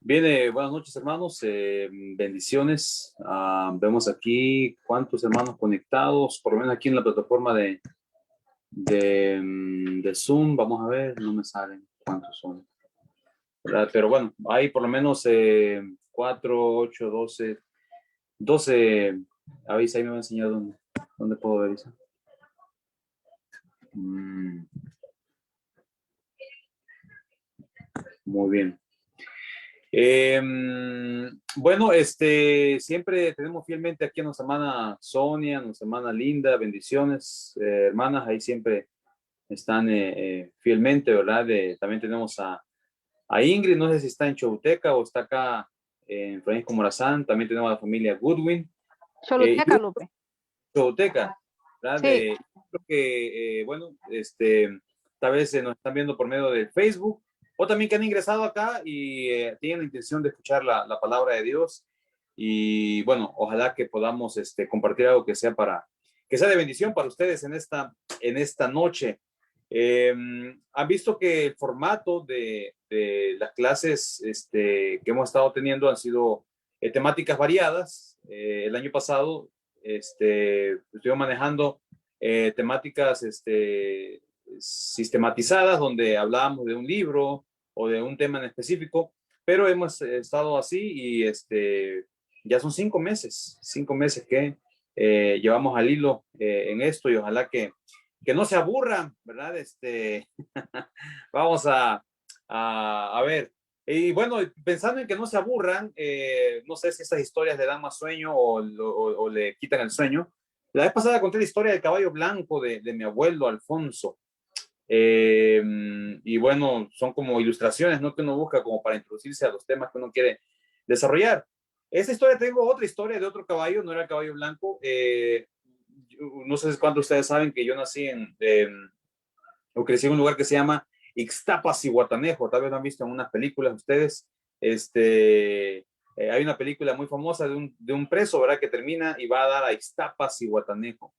Bien, buenas noches, hermanos. Bendiciones. Vemos aquí cuántos hermanos conectados, por lo menos aquí en la plataforma de Zoom. Vamos a ver, no me salen cuántos son, ¿verdad? Pero bueno, hay por lo menos 4, 8, 12. Avisa, ahí me va a enseñar dónde puedo ver eso. Muy bien. Bueno, siempre tenemos fielmente aquí a nuestra hermana Sonia, nuestra hermana Linda, bendiciones, hermanas, ahí siempre están fielmente, ¿verdad? También tenemos a Ingrid, no sé si está en Choluteca o está acá en Francisco Morazán, también tenemos a la familia Goodwin, y Choluteca, Lupe. Choluteca, ¿verdad? Sí. Creo que, bueno, tal vez nos están viendo por medio de Facebook, o también que han ingresado acá y tienen la intención de escuchar la palabra de Dios. Y bueno, ojalá que podamos compartir algo que sea de bendición para ustedes en esta noche. Han visto que el formato de las clases que hemos estado teniendo han sido temáticas variadas. El año pasado estuve manejando temáticas sistematizadas donde hablábamos de un libro o de un tema en específico, pero hemos estado así y ya son 5 meses que llevamos al hilo en esto y ojalá que no se aburran, ¿verdad? Vamos a ver. Y bueno, pensando en que no se aburran, no sé si estas historias le dan más sueño o le quitan el sueño. La vez pasada conté la historia del caballo blanco de mi abuelo Alfonso. Eh, y bueno, son como ilustraciones, ¿no? Que uno busca como para introducirse a los temas que uno quiere desarrollar. Esta historia, tengo otra historia de otro caballo, no era el caballo blanco. No sé cuántos de ustedes saben que yo nací o crecí en un lugar que se llama Ixtapas y Guatanejo. Tal vez lo han visto en unas películas ustedes. Hay una película muy famosa de un preso, ¿verdad? Que termina y va a dar a Ixtapas y Guatanejo.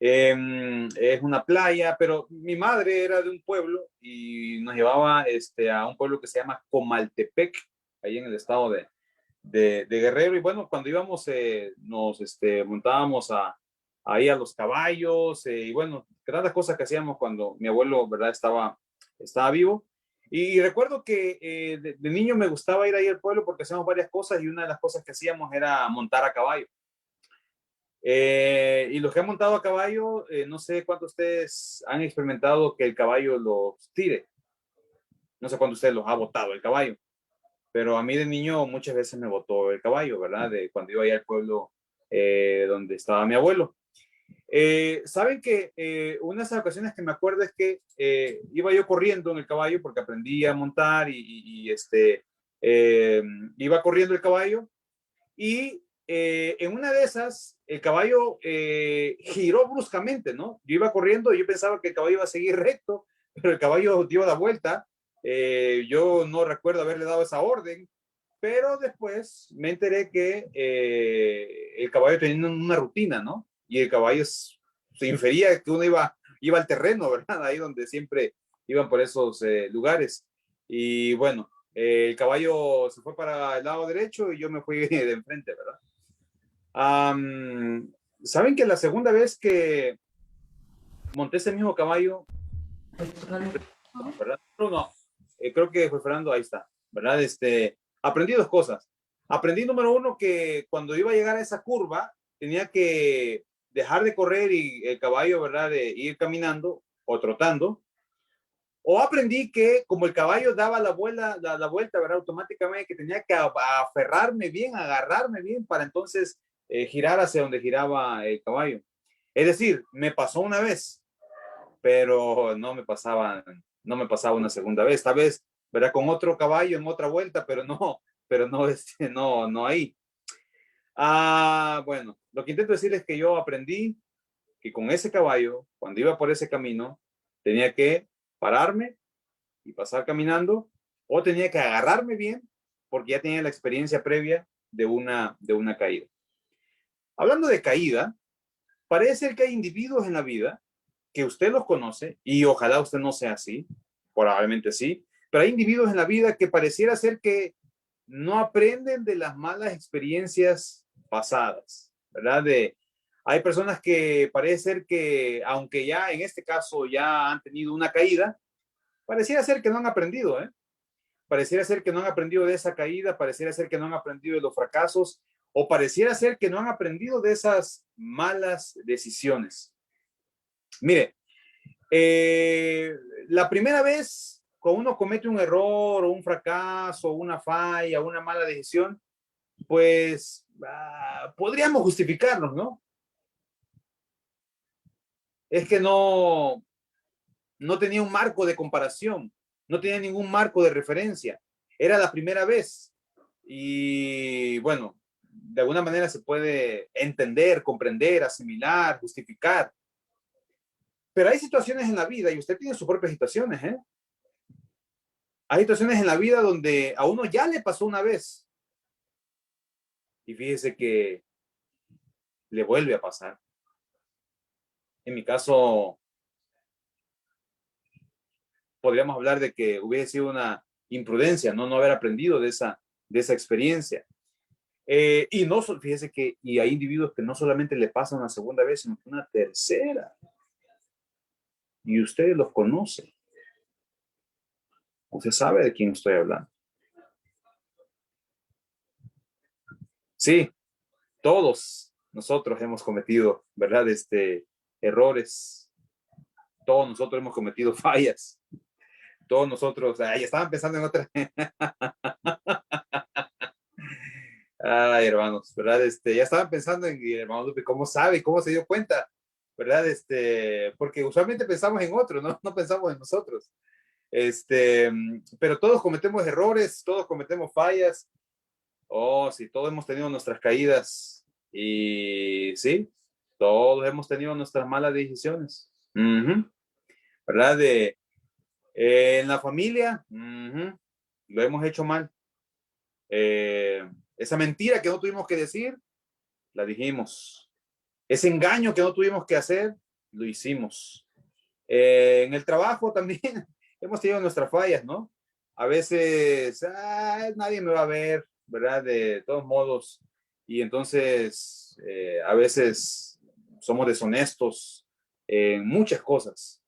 Es una playa, pero mi madre era de un pueblo y nos llevaba a un pueblo que se llama Comaltepec, ahí en el estado de Guerrero. Y bueno, cuando íbamos, nos montábamos ahí a los caballos, y bueno, tantas cosas que hacíamos cuando mi abuelo, ¿verdad?, estaba vivo. Y recuerdo que de niño me gustaba ir ahí al pueblo porque hacíamos varias cosas y una de las cosas que hacíamos era montar a caballo. Y los que han montado a caballo, no sé cuántos de ustedes han experimentado que el caballo los tire. No sé cuántos de ustedes los ha botado el caballo, pero a mí de niño muchas veces me botó el caballo, ¿verdad? De cuando iba allá al pueblo donde estaba mi abuelo. Saben que una de esas ocasiones que me acuerdo es que iba yo corriendo en el caballo porque aprendí a montar eh, iba corriendo el caballo y en una de esas el caballo giró bruscamente, ¿no? Yo iba corriendo y yo pensaba que el caballo iba a seguir recto, pero el caballo dio la vuelta. Yo no recuerdo haberle dado esa orden, pero después me enteré que el caballo tenía una rutina, ¿no? Y el caballo se infería que uno iba al terreno, ¿verdad? Ahí donde siempre iban por esos lugares. Y bueno, el caballo se fue para el lado derecho y yo me fui de enfrente, ¿verdad? Saben que la segunda vez que monté ese mismo caballo, ¿verdad? No, creo que fue Fernando, ahí está, ¿verdad? Aprendí dos cosas. Aprendí, número uno, que cuando iba a llegar a esa curva, tenía que dejar de correr y el caballo, ¿verdad?, de ir caminando o trotando. O aprendí que como el caballo daba la vuelta, ¿verdad?, automáticamente, que tenía que aferrarme bien, agarrarme bien para entonces girar hacia donde giraba el caballo. Es decir, me pasó una vez, pero no me pasaba una segunda vez. Tal vez, ¿verdad?, con otro caballo en otra vuelta, pero no ahí. Bueno, lo que intento decir es que yo aprendí que con ese caballo, cuando iba por ese camino, tenía que pararme y pasar caminando, o tenía que agarrarme bien, porque ya tenía la experiencia previa de una caída. Hablando de caída, parece ser que hay individuos en la vida que usted los conoce, y ojalá usted no sea así, probablemente sí, pero hay individuos en la vida que pareciera ser que no aprenden de las malas experiencias pasadas, ¿verdad? Hay personas que parece ser que, aunque ya en este caso ya han tenido una caída, pareciera ser que no han aprendido, ¿eh? Pareciera ser que no han aprendido de esa caída, pareciera ser que no han aprendido de los fracasos, o pareciera ser que no han aprendido de esas malas decisiones. Mire, la primera vez que uno comete un error o un fracaso, una falla, una mala decisión, pues podríamos justificarnos, ¿no? Es que no tenía un marco de comparación, no tenía ningún marco de referencia. Era la primera vez. Y bueno, de alguna manera se puede entender, comprender, asimilar, justificar. Pero hay situaciones en la vida, y usted tiene sus propias situaciones, ¿eh? Hay situaciones en la vida donde a uno ya le pasó una vez. Y fíjese que le vuelve a pasar. En mi caso, podríamos hablar de que hubiese sido una imprudencia, no haber aprendido de esa experiencia. Y no, fíjese que y hay individuos que no solamente le pasan una segunda vez, sino una tercera. Y usted los conoce. Usted sabe de quién estoy hablando. Sí, todos nosotros hemos cometido, ¿verdad? Errores. Todos nosotros hemos cometido fallas. Todos nosotros, ya estaban pensando en otra. Ay, hermanos, ¿verdad? Ya estaban pensando en, hermano Lupe, ¿cómo sabe? ¿Cómo se dio cuenta? ¿Verdad? Porque usualmente pensamos en otro, ¿no? No pensamos en nosotros. Pero todos cometemos errores, todos cometemos fallas. Oh, sí, todos hemos tenido nuestras caídas. Y sí, todos hemos tenido nuestras malas decisiones. ¿Verdad? En la familia, lo hemos hecho mal. Esa mentira que no tuvimos que decir, la dijimos. Ese engaño que no tuvimos que hacer, lo hicimos. En el trabajo también hemos tenido nuestras fallas, ¿no? A veces nadie me va a ver, ¿verdad? De todos modos. Y entonces a veces somos deshonestos en muchas cosas.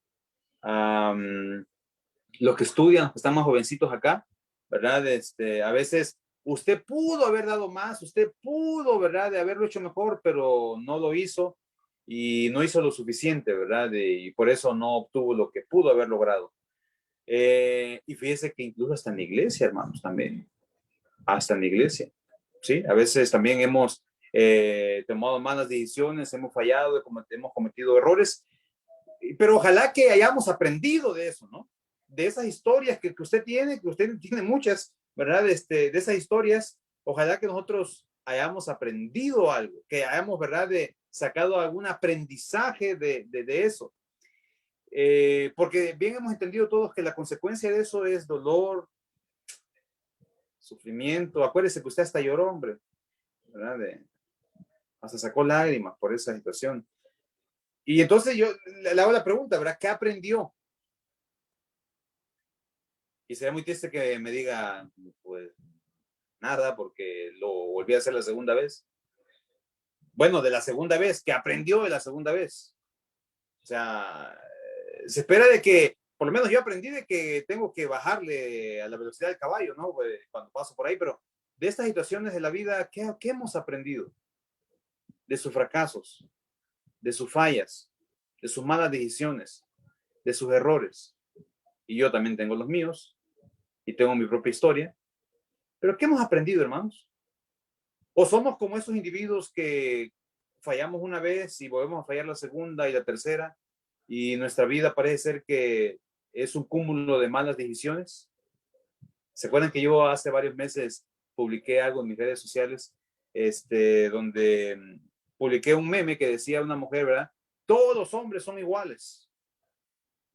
Los que estudian, están más jovencitos acá, ¿verdad? A veces usted pudo haber dado más, usted pudo, ¿verdad? De haberlo hecho mejor, pero no lo hizo y no hizo lo suficiente, ¿verdad? Y por eso no obtuvo lo que pudo haber logrado. Y fíjese que incluso hasta en la iglesia, hermanos, también, hasta en la iglesia, ¿sí? A veces también hemos tomado malas decisiones, hemos fallado, hemos cometido errores, pero ojalá que hayamos aprendido de eso, ¿no? De esas historias que usted tiene, que usted tiene muchas, ¿verdad? De esas historias, ojalá que nosotros hayamos aprendido algo, que hayamos, ¿verdad? Sacado algún aprendizaje de eso. Porque bien hemos entendido todos que la consecuencia de eso es dolor, sufrimiento. Acuérdese que usted hasta lloró, hombre, ¿verdad? Hasta sacó lágrimas por esa situación. Y entonces yo le hago la pregunta, ¿verdad? ¿Qué aprendió? Y sería muy triste que me diga, pues nada, porque lo volví a hacer la segunda vez. Bueno, de la segunda vez, que aprendió de la segunda vez. O sea, se espera de que, por lo menos yo aprendí de que tengo que bajarle a la velocidad del caballo, ¿no? Cuando paso por ahí, pero de estas situaciones de la vida, ¿qué hemos aprendido? De sus fracasos, de sus fallas, de sus malas decisiones, de sus errores. Y yo también tengo los míos y tengo mi propia historia. Pero ¿qué hemos aprendido, hermanos? ¿O somos como esos individuos que fallamos una vez y volvemos a fallar la segunda y la tercera y nuestra vida parece ser que es un cúmulo de malas decisiones? ¿Se acuerdan que yo hace varios meses publiqué algo en mis redes sociales, donde publiqué un meme que decía una mujer, ¿verdad? Todos los hombres son iguales.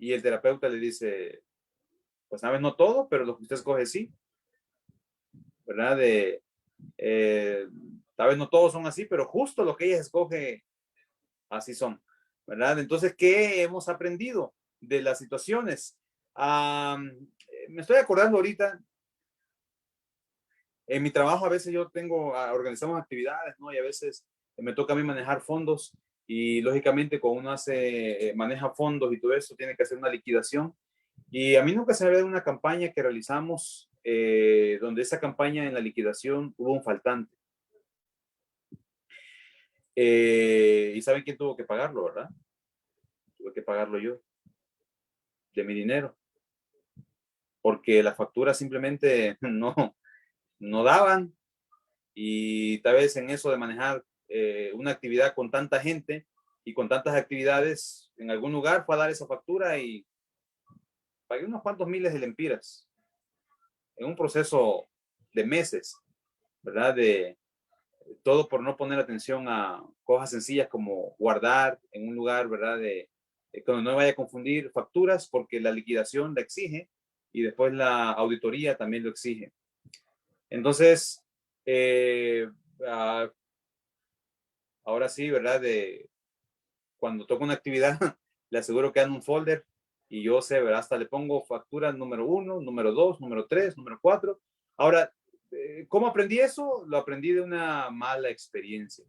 Y el terapeuta le dice, pues sabes, no todo, pero lo que usted escoge sí, ¿verdad? Eh, tal vez no todos son así, pero justo lo que ella escoge, así son, ¿verdad? Entonces, ¿qué hemos aprendido de las situaciones? Me estoy acordando ahorita, En mi trabajo a veces yo organizamos actividades, ¿no? Y a veces me toca a mí manejar fondos y lógicamente cuando uno maneja fondos y todo eso, tiene que hacer una liquidación. Y a mí nunca se me había dado una campaña que realizamos donde esa campaña en la liquidación hubo un faltante. Y ¿saben quién tuvo que pagarlo, verdad? Tuve que pagarlo yo, de mi dinero, porque las facturas simplemente no daban. Y tal vez en eso de manejar una actividad con tanta gente y con tantas actividades, en algún lugar fue a dar esa factura y pagué unos cuantos miles de lempiras en un proceso de meses, ¿verdad? De todo por no poner atención a cosas sencillas como guardar en un lugar, ¿verdad? De cuando no me vaya a confundir facturas porque la liquidación la exige y después la auditoría también lo exige. Entonces, eh, uh, ahora sí, ¿verdad? Cuando toco una actividad, le aseguro que dan un folder y yo sé, ¿verdad? Hasta le pongo factura número 1, número 2, número 3, número 4. Ahora, ¿cómo aprendí eso? Lo aprendí de una mala experiencia,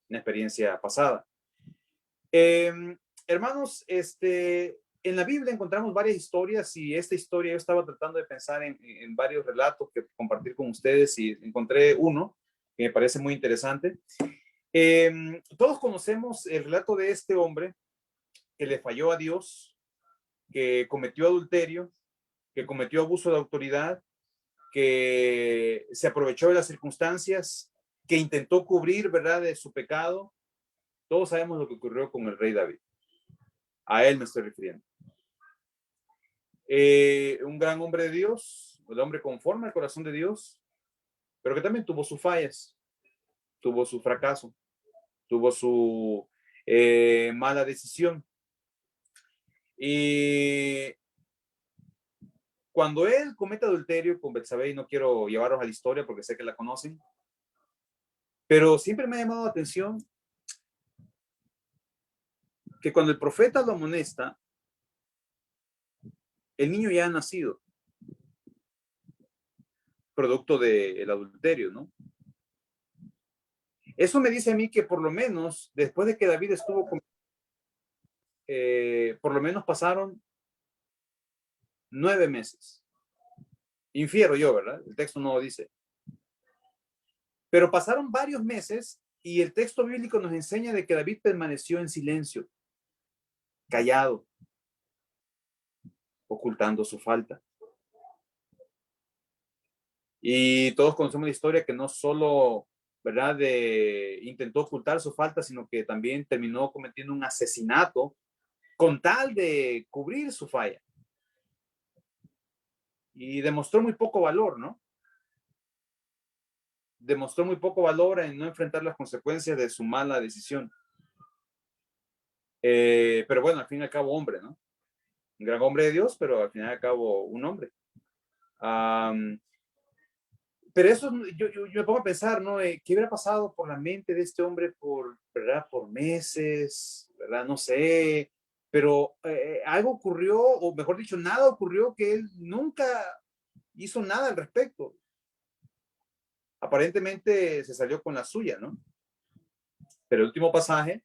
una experiencia pasada. Hermanos, en la Biblia encontramos varias historias y esta historia yo estaba tratando de pensar en varios relatos que compartir con ustedes y encontré uno que me parece muy interesante. Todos conocemos el relato de este hombre que le falló a Dios, que cometió adulterio, que cometió abuso de autoridad, que se aprovechó de las circunstancias, que intentó cubrir, ¿verdad?, de su pecado. Todos sabemos lo que ocurrió con el rey David. A él me estoy refiriendo. Un gran hombre de Dios, un hombre conforme al corazón de Dios, pero que también tuvo sus fallas, tuvo su fracaso, tuvo su mala decisión. Y cuando él comete adulterio con Betsabé, y no quiero llevarlos a la historia porque sé que la conocen, pero siempre me ha llamado la atención que cuando el profeta lo amonesta, el niño ya ha nacido, producto del adulterio, ¿no? Eso me dice a mí que por lo menos, después de que David estuvo con, por lo menos pasaron 9 meses. Infiero yo, ¿verdad? El texto no lo dice. Pero pasaron varios meses y el texto bíblico nos enseña de que David permaneció en silencio, callado, ocultando su falta. Y todos conocemos la historia que no solo, ¿verdad?, intentó ocultar su falta, sino que también terminó cometiendo un asesinato con tal de cubrir su falla. Y demostró muy poco valor, ¿no? Demostró muy poco valor en no enfrentar las consecuencias de su mala decisión. Pero bueno, al fin y al cabo, hombre, ¿no? Un gran hombre de Dios, pero al fin y al cabo, un hombre. Pero eso, yo me pongo a pensar, ¿no? ¿Qué hubiera pasado por la mente de este hombre ¿verdad? Por meses, ¿verdad? No sé, pero algo ocurrió, o mejor dicho, nada ocurrió que él nunca hizo nada al respecto. Aparentemente se salió con la suya, ¿no? Pero el último pasaje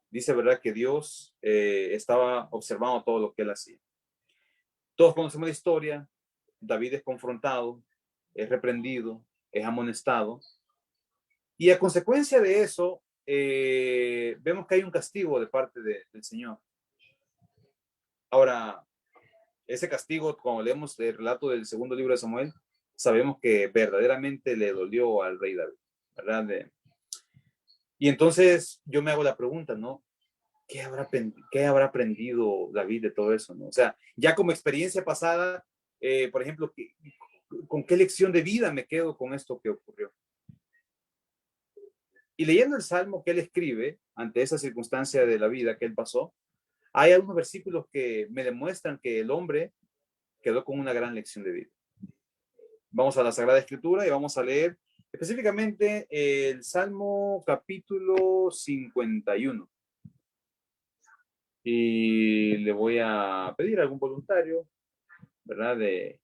dice, ¿verdad?, que Dios estaba observando todo lo que él hacía. Todos conocemos la historia. David es confrontado, es reprendido, es amonestado. Y a consecuencia de eso, vemos que hay un castigo de parte del Señor. Ahora, ese castigo, cuando leemos el relato del segundo libro de Samuel, sabemos que verdaderamente le dolió al rey David, ¿verdad? Y entonces yo me hago la pregunta, ¿no? ¿Qué habrá aprendido David de todo eso, ¿no? O sea, ya como experiencia pasada, por ejemplo, ¿con qué lección de vida me quedo con esto que ocurrió? Y leyendo el salmo que él escribe ante esa circunstancia de la vida que él pasó, hay algunos versículos que me demuestran que el hombre quedó con una gran lección de vida. Vamos a la Sagrada Escritura y vamos a leer específicamente el Salmo capítulo 51. Y le voy a pedir a algún voluntario, ¿verdad?, de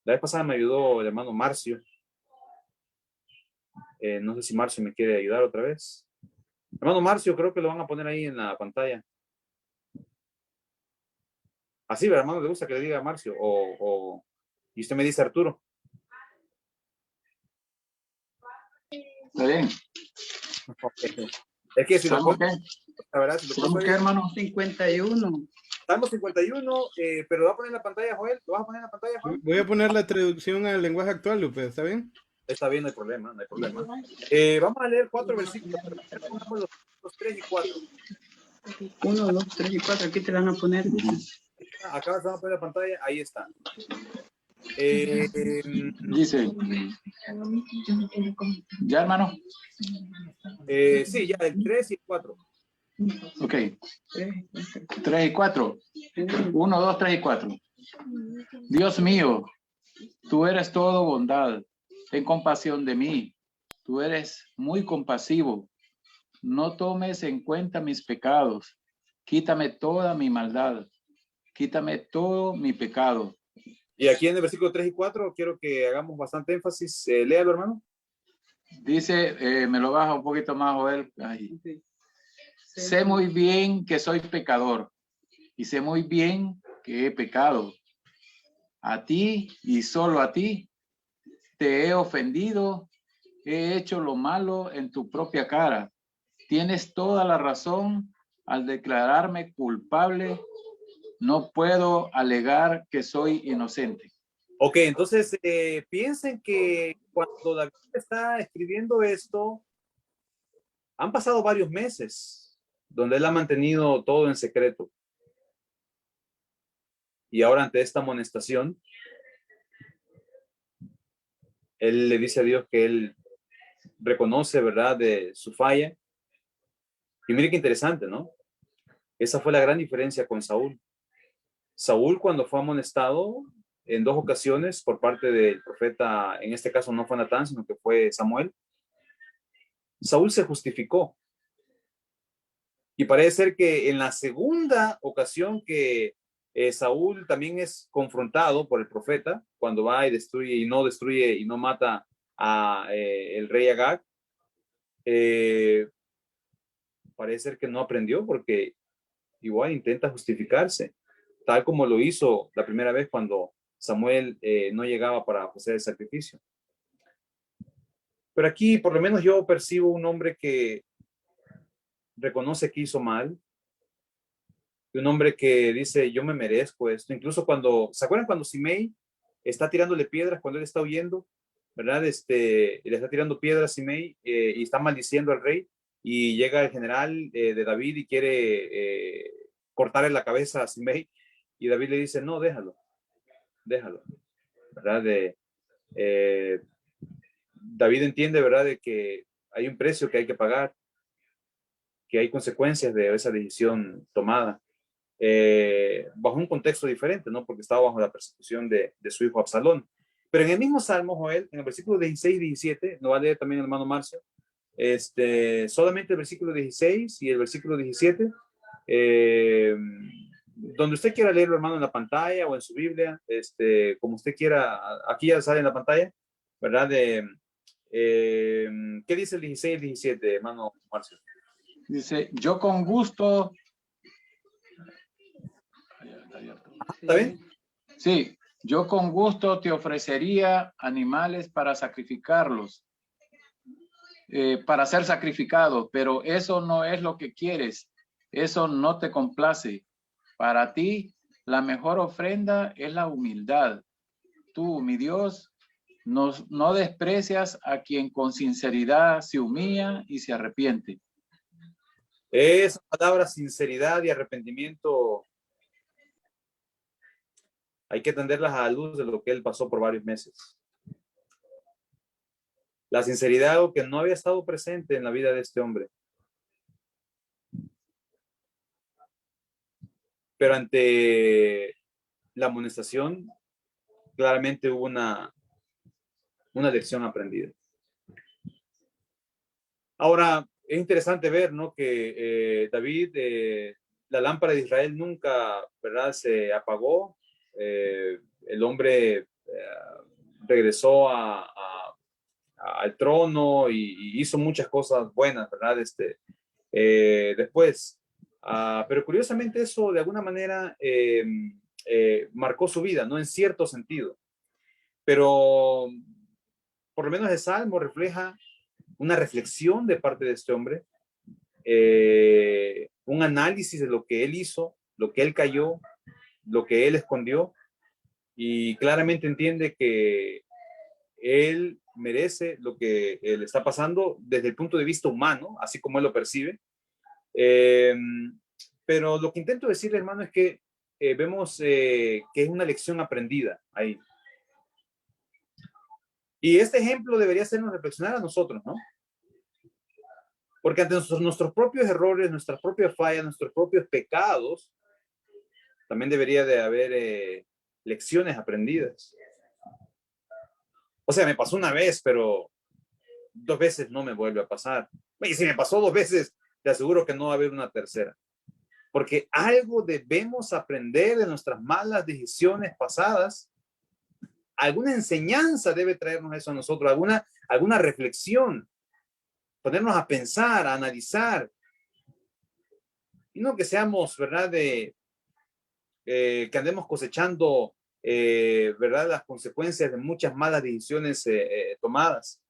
La vez pasada me ayudó el hermano Marcio. No sé si Marcio me quiere ayudar otra vez. Hermano Marcio, creo que lo van a poner ahí en la pantalla. Así, hermano, ¿le gusta que le diga Marcio? Y usted me dice Arturo. Está bien. Okay. Es que si lo pongo, la verdad, si lo pongo ¿Qué, hermano? 51. Estamos 51, pero lo va a poner en la pantalla, Joel. ¿Lo vas a poner en la pantalla, Joel? Voy a poner la traducción al lenguaje actual, Lupe, ¿está bien? Está bien, no hay problema, no hay problema. Vamos a leer 4 versículos. Los 3 y 4. 1, 2, 3 y 4. Aquí te van a poner. Acá se van a poner la pantalla. Ahí está. Dice. ¿Ya, hermano? Sí, ya, el 3 y el 4. Ok. 3 y 4. 1, 2, 3 y 4. Dios mío, tú eres todo bondad. Ten compasión de mí. Tú eres muy compasivo. No tomes en cuenta mis pecados. Quítame toda mi maldad. Quítame todo mi pecado. Y aquí en el versículo 3 y 4 quiero que hagamos bastante énfasis. Léalo, hermano. Dice, me lo baja un poquito más, Joel. Ay. Sé muy bien que soy pecador y sé muy bien que he pecado. A ti y solo a ti te he ofendido, he hecho lo malo en tu propia cara. Tienes toda la razón al declararme culpable. No puedo alegar que soy inocente. Ok, entonces piensen que cuando David está escribiendo esto, han pasado varios meses donde él ha mantenido todo en secreto. Y ahora ante esta amonestación, él le dice a Dios que él reconoce, ¿verdad?, de su falla. Y mire qué interesante, ¿no? Esa fue la gran diferencia con Saúl. Saúl, cuando fue amonestado en 2 ocasiones por parte del profeta, en este caso no fue Natán, sino que fue Samuel, Saúl se justificó. Y parece ser que en la segunda ocasión que Saúl también es confrontado por el profeta, cuando va y destruye y no mata a el rey Agag, parece ser que no aprendió porque igual intenta justificarse, tal como lo hizo la primera vez cuando Samuel no llegaba para hacer el sacrificio. Pero aquí por lo menos yo percibo un hombre que reconoce que hizo mal, un hombre que dice, yo me merezco esto. Incluso cuando, ¿se acuerdan cuando Simei está tirándole piedras cuando él está huyendo? ¿Verdad? Le está tirando piedras a Simei y está maldiciendo al rey. Y llega el general de David y quiere cortarle la cabeza a Simei. Y David le dice, no, déjalo. ¿Verdad? David entiende, ¿verdad?, de que hay un precio que hay que pagar, que hay consecuencias de esa decisión tomada. Bajo un contexto diferente, ¿no? Porque estaba bajo la persecución de su hijo Absalón. Pero en el mismo Salmo, Joel, en el versículo 16 y 17, nos va a leer también el hermano Marcio, solamente el versículo 16 y el versículo 17, donde usted quiera leerlo, hermano, en la pantalla o en su Biblia, como usted quiera, aquí ya sale en la pantalla, ¿verdad? ¿Qué dice el 16 y el 17, hermano Marcio? Dice, yo con gusto. ¿Está bien? Sí, yo con gusto te ofrecería animales para sacrificarlos, para ser sacrificados, pero eso no es lo que quieres, eso no te complace. Para ti, la mejor ofrenda es la humildad. Tú, mi Dios, no desprecias a quien con sinceridad se humilla y se arrepiente. Esa palabra sinceridad y arrepentimiento hay que atenderlas a la luz de lo que él pasó por varios meses. La sinceridad, algo que no había estado presente en la vida de este hombre. Pero ante la amonestación, claramente hubo una lección aprendida. Ahora, es interesante ver, ¿no?, que David, la lámpara de Israel nunca, ¿verdad?, se apagó. El hombre regresó al trono y hizo muchas cosas buenas, ¿verdad? Después. Pero curiosamente eso de alguna manera marcó su vida, ¿no? En cierto sentido. Pero por lo menos el Salmo refleja una reflexión de parte de este hombre, un análisis de lo que él hizo, lo que él cayó, lo que él escondió, y claramente entiende que él merece lo que le está pasando desde el punto de vista humano, así como él lo percibe. Pero lo que intento decirle, hermano, es que vemos que es una lección aprendida ahí. Y este ejemplo debería hacernos reflexionar a nosotros, ¿no? Porque ante nuestros propios errores, nuestras propias fallas, nuestros propios pecados, también debería de haber lecciones aprendidas. O sea, me pasó una vez, pero 2 veces no me vuelve a pasar. Y si me pasó 2 veces, te aseguro que no va a haber una tercera. Porque algo debemos aprender de nuestras malas decisiones pasadas. Alguna enseñanza debe traernos eso a nosotros, alguna reflexión, ponernos a pensar, a analizar. Y no que seamos, ¿verdad?, que andemos cosechando, ¿verdad?, las consecuencias de muchas malas decisiones tomadas.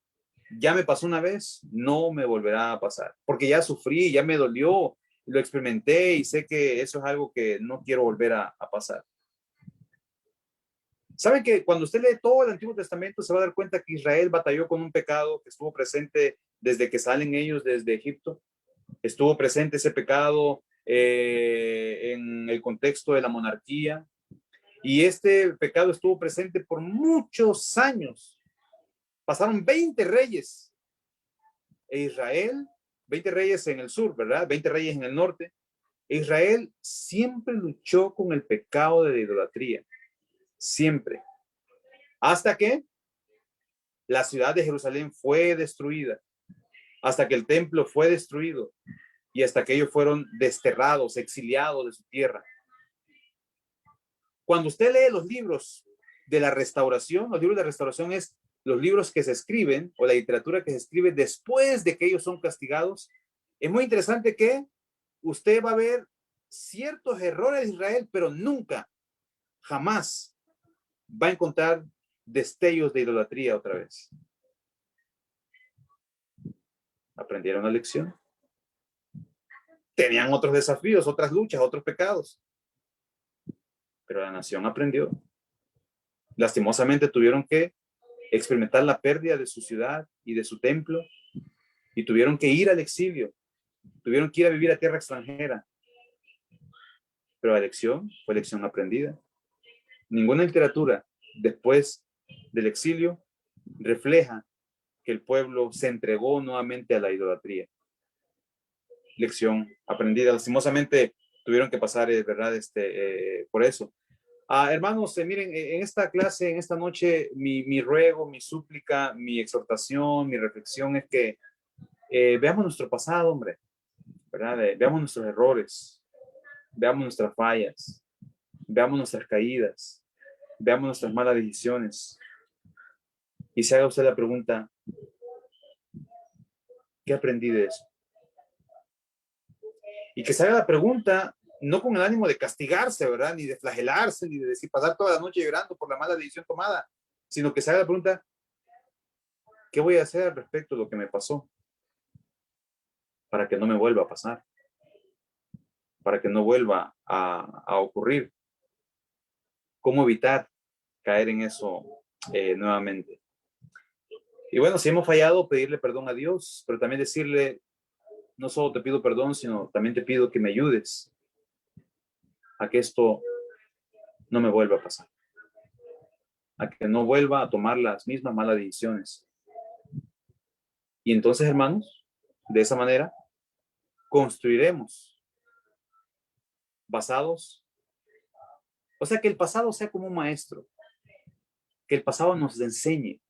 Ya me pasó una vez, no me volverá a pasar, porque ya sufrí, ya me dolió, lo experimenté y sé que eso es algo que no quiero volver a pasar. ¿Saben que cuando usted lee todo el Antiguo Testamento se va a dar cuenta que Israel batalló con un pecado que estuvo presente desde que salen ellos desde Egipto? Estuvo presente ese pecado en el contexto de la monarquía, y este pecado estuvo presente por muchos años. Pasaron 20 reyes e Israel, 20 reyes en el sur, ¿verdad? 20 reyes en el norte. Israel siempre luchó con el pecado de la idolatría, siempre. Hasta que la ciudad de Jerusalén fue destruida, hasta que el templo fue destruido y hasta que ellos fueron desterrados, exiliados de su tierra. Cuando usted lee los libros de la restauración, los libros de la restauración es los libros que se escriben o la literatura que se escribe después de que ellos son castigados. Es muy interesante que usted va a ver ciertos errores de Israel, pero nunca, jamás va a encontrar destellos de idolatría otra vez. Aprendieron la lección. Tenían otros desafíos, otras luchas, otros pecados. Pero la nación aprendió. Lastimosamente tuvieron que experimentar la pérdida de su ciudad y de su templo, y tuvieron que ir al exilio, tuvieron que ir a vivir a tierra extranjera. Pero la lección fue lección aprendida. Ninguna literatura después del exilio refleja que el pueblo se entregó nuevamente a la idolatría. Lección aprendida. Lastimosamente tuvieron que pasar, ¿verdad? Por eso. Hermanos, miren, en esta clase, en esta noche, mi ruego, mi súplica, mi exhortación, mi reflexión es que veamos nuestro pasado, hombre, ¿verdad? Veamos nuestros errores, veamos nuestras fallas, veamos nuestras caídas, veamos nuestras malas decisiones, y se haga usted la pregunta, ¿qué aprendí de eso? Y que se haga la pregunta no con el ánimo de castigarse, ¿verdad? Ni de flagelarse, ni de decir pasar toda la noche llorando por la mala decisión tomada, sino que se haga la pregunta, ¿qué voy a hacer al respecto de lo que me pasó? Para que no me vuelva a pasar, para que no vuelva a ocurrir. ¿Cómo evitar caer en eso nuevamente? Y bueno, si hemos fallado, pedirle perdón a Dios, pero también decirle, no solo te pido perdón, sino también te pido que me ayudes a que esto no me vuelva a pasar, a que no vuelva a tomar las mismas malas decisiones. Y entonces, hermanos, de esa manera, construiremos basados, o sea, que el pasado sea como un maestro, que el pasado nos enseñe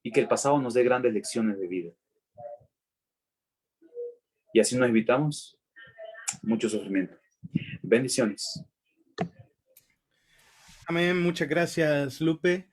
y que el pasado nos dé grandes lecciones de vida. Y así nos evitamos mucho sufrimiento. Bendiciones. Amén, muchas gracias, Lupe.